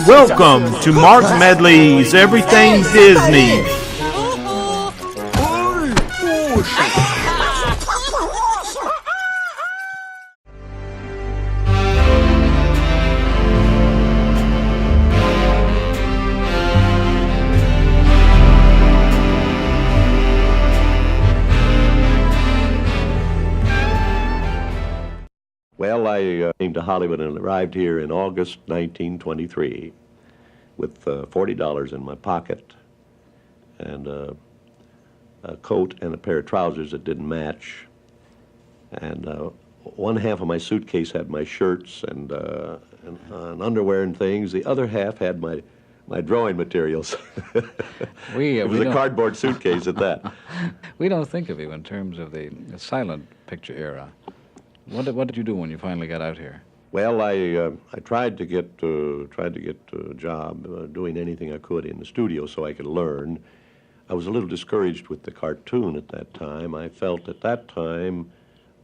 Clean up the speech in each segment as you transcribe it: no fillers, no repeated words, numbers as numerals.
Welcome to Mark Medley's Everything Disney. Well, I came to Hollywood and arrived here in August 1923 with $40 in my pocket and a coat and a pair of trousers that didn't match. And one half of my suitcase had my shirts and underwear and things. The other half had my drawing materials. It was a cardboard suitcase at that. We don't think of you in terms of the silent picture era. What did you do when you finally got out here? Well, I tried to get a job doing anything I could in the studio so I could learn. I was a little discouraged with the cartoon at that time. I felt at that time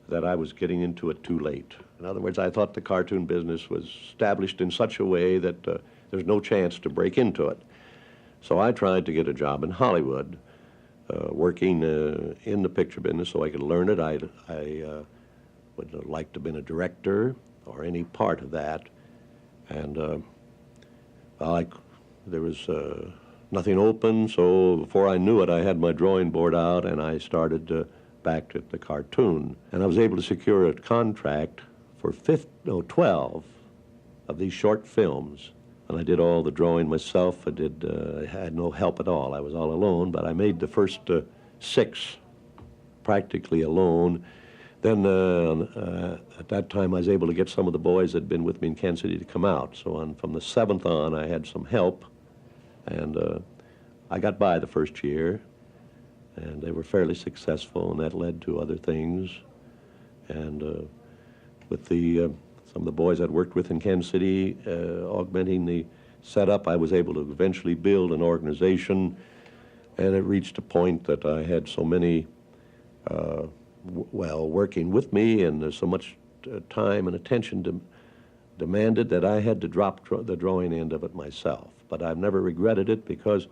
that I was getting into it too late. In other words, I thought the cartoon business was established in such a way that there's no chance to break into it. So I tried to get a job in Hollywood, working in the picture business so I could learn it. I would have liked to have been a director or any part of that. And there was nothing open, so before I knew it, I had my drawing board out and I started back at the cartoon. And I was able to secure a contract for 12 of these short films. And I did all the drawing myself. I had no help at all. I was all alone, but I made the first 6 practically alone. Then at that time, I was able to get some of the boys that had been with me in Kansas City to come out. So from the 7th on, I had some help, and I got by the first year, and they were fairly successful, and that led to other things. And with some of the boys I'd worked with in Kansas City, augmenting the setup, I was able to eventually build an organization, and it reached a point that I had so many working with me, and there's so much time and attention demanded that I had to drop the drawing end of it myself. But I've never regretted it because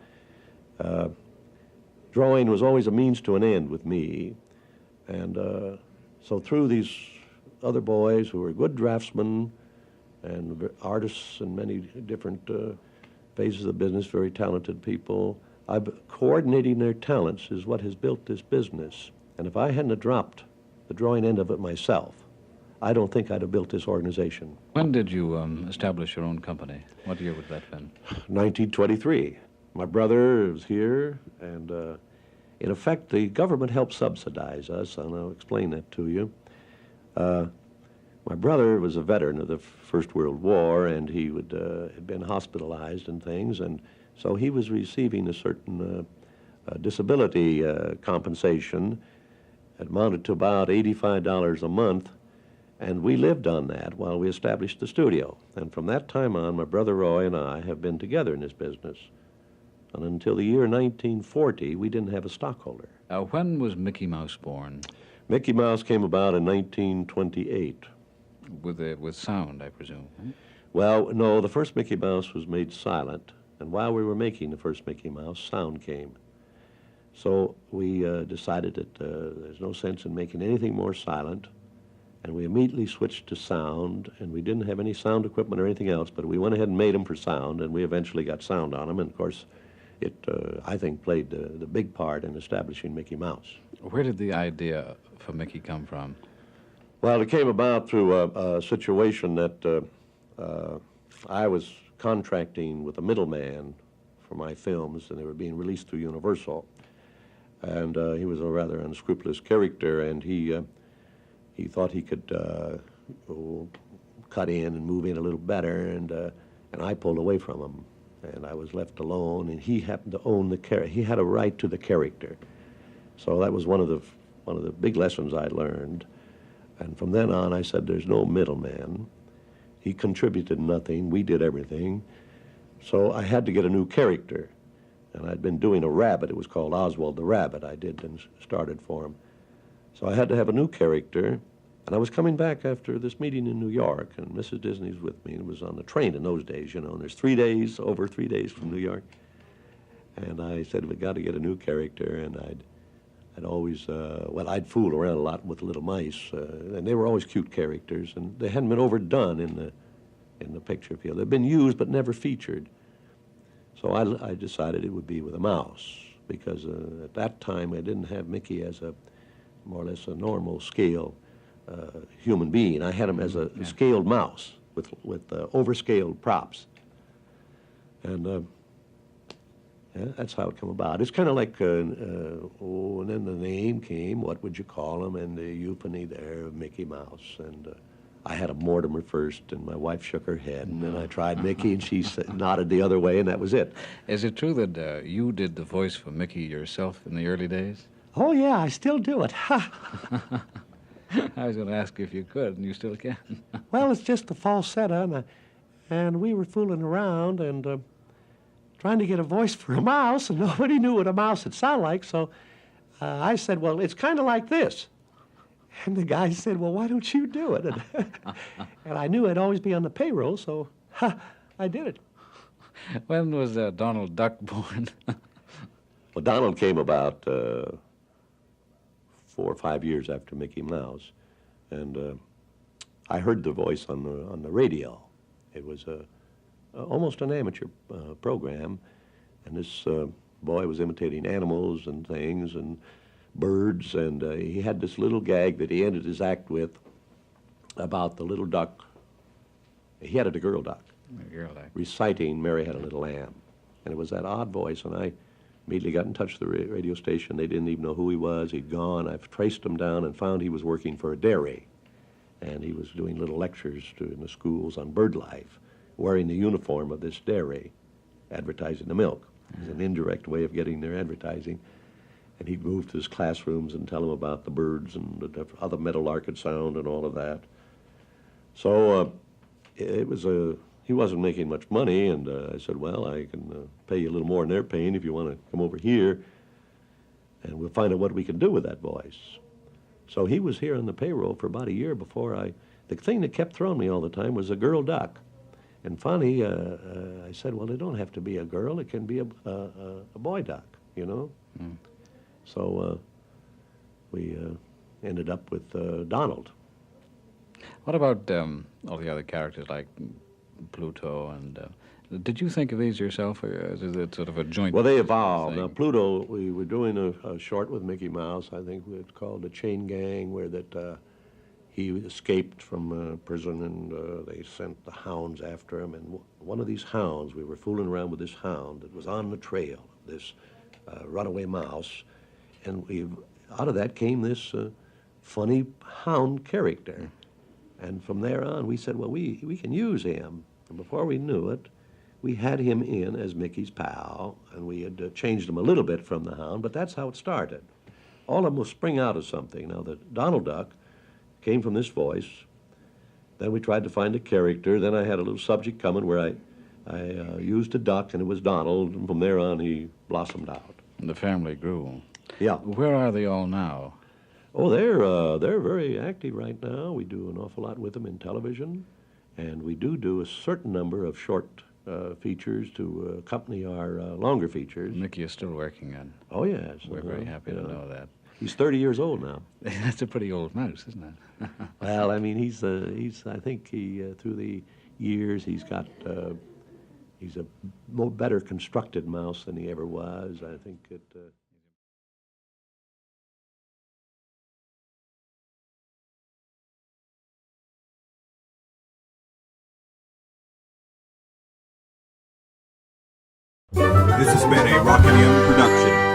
drawing was always a means to an end with me. And so through these other boys who were good draftsmen and artists in many different phases of the business, very talented people, coordinating their talents is what has built this business. And if I hadn't dropped the drawing end of it myself, I don't think I'd have built this organization. When did you establish your own company? What year would that have been? 1923. My brother was here, and in effect, the government helped subsidize us, and I'll explain that to you. My brother was a veteran of the First World War, and he had been hospitalized and things, and so he was receiving a certain disability compensation. It amounted to about $85 a month, and we lived on that while we established the studio. And from that time on, my brother Roy and I have been together in this business. And until the year 1940, we didn't have a stockholder. When was Mickey Mouse born? Mickey Mouse came about in 1928. With sound, I presume. Hmm? Well, no, the first Mickey Mouse was made silent, and while we were making the first Mickey Mouse, sound came. So we decided that there's no sense in making anything more silent, and we immediately switched to sound, and we didn't have any sound equipment or anything else, but we went ahead and made them for sound, and we eventually got sound on them, and of course, it, I think, played the big part in establishing Mickey Mouse. Where did the idea for Mickey come from? Well, it came about through a situation that I was contracting with a middleman for my films, and they were being released through Universal. And he was a rather unscrupulous character, and he thought he could cut in and move in a little better, and I pulled away from him, and I was left alone. And he happened to own the character; he had a right to the character. So that was one of the big lessons I learned. And from then on, I said, "There's no middleman." He contributed nothing; we did everything. So I had to get a new character. And I'd been doing a rabbit. It was called Oswald the Rabbit. I did and started for him. So I had to have a new character, And I was coming back after this meeting in New York, and Mrs. Disney was with me, and it was on the train in those days, you know, and there's 3 days, over 3 days from New York. And I said, we got to get a new character, and I'd always, I'd fool around a lot with little mice, and they were always cute characters, and they hadn't been overdone in the picture field. They'd been used but never featured. So I decided it would be with a mouse, because at that time I didn't have Mickey as a more or less a normal scale human being. I had him as a scaled mouse with overscaled props. And yeah, that's how it came about. It's kind of like, and then the name came, what would you call him, and the euphony there, Mickey Mouse. And I had a Mortimer first, and my wife shook her head, and then I tried Mickey, and she nodded the other way, and that was it. Is it true that you did the voice for Mickey yourself in the early days? Oh, yeah, I still do it. I was going to ask you if you could, and you still can. Well, it's just the falsetto, and we were fooling around and trying to get a voice for a mouse, and nobody knew what a mouse would sound like, so I said, well, it's kind of like this. And the guy said, well, why don't you do it? And I knew I'd always be on the payroll, so I did it. When was Donald Duck born? Well, Donald came about 4 or 5 years after Mickey Mouse, and I heard the voice on the radio. It was almost an amateur program, and this boy was imitating animals and things and birds, and he had this little gag that he ended his act with about the little duck. He had a girl duck, reciting "Mary Had a Little Lamb," and it was that odd voice, and I immediately got in touch with the radio station. They didn't even know who he was. He'd gone. I've traced him down and found he was working for a dairy, and he was doing little lectures in the schools on bird life, wearing the uniform of this dairy, advertising the milk. It was an indirect way of getting their advertising. And he'd move to his classrooms and tell them about the birds and how the meadowlark could sound and all of that. So it was he wasn't making much money, and I said, well, I can pay you a little more than they're paying if you want to come over here, and we'll find out what we can do with that voice. So he was here on the payroll for about a year before the thing that kept throwing me all the time was a girl duck. And funny, I said, well, it don't have to be a girl. It can be a boy duck, you know? Mm. So we ended up with Donald. What about all the other characters like Pluto and... did you think of these yourself, or is it sort of a joint? Well, they evolved. thing? Now, Pluto, we were doing a short with Mickey Mouse. I think it's called The Chain Gang, where that he escaped from prison, and they sent the hounds after him. And one of these hounds, we were fooling around with this hound that was on the trail, this runaway mouse. And out of that came this funny hound character. And from there on, we said, well, we can use him. And before we knew it, we had him in as Mickey's pal, and we had changed him a little bit from the hound, but that's how it started. All of them will spring out of something. Now, the Donald Duck came from this voice. Then we tried to find a character. Then I had a little subject coming where I used a duck, and it was Donald, and from there on, he blossomed out. And the family grew. Yeah. Where are they all now? Oh, they're very active right now. We do an awful lot with them in television, and we do a certain number of short features to accompany our longer features. Mickey is still working on. Oh, yes. We're very happy to know that. He's 30 years old now. That's a pretty old mouse, isn't it? Well, I mean, he's I think through the years, he's got, he's a better constructed mouse than he ever was. I think it... This has been a Rock and M production.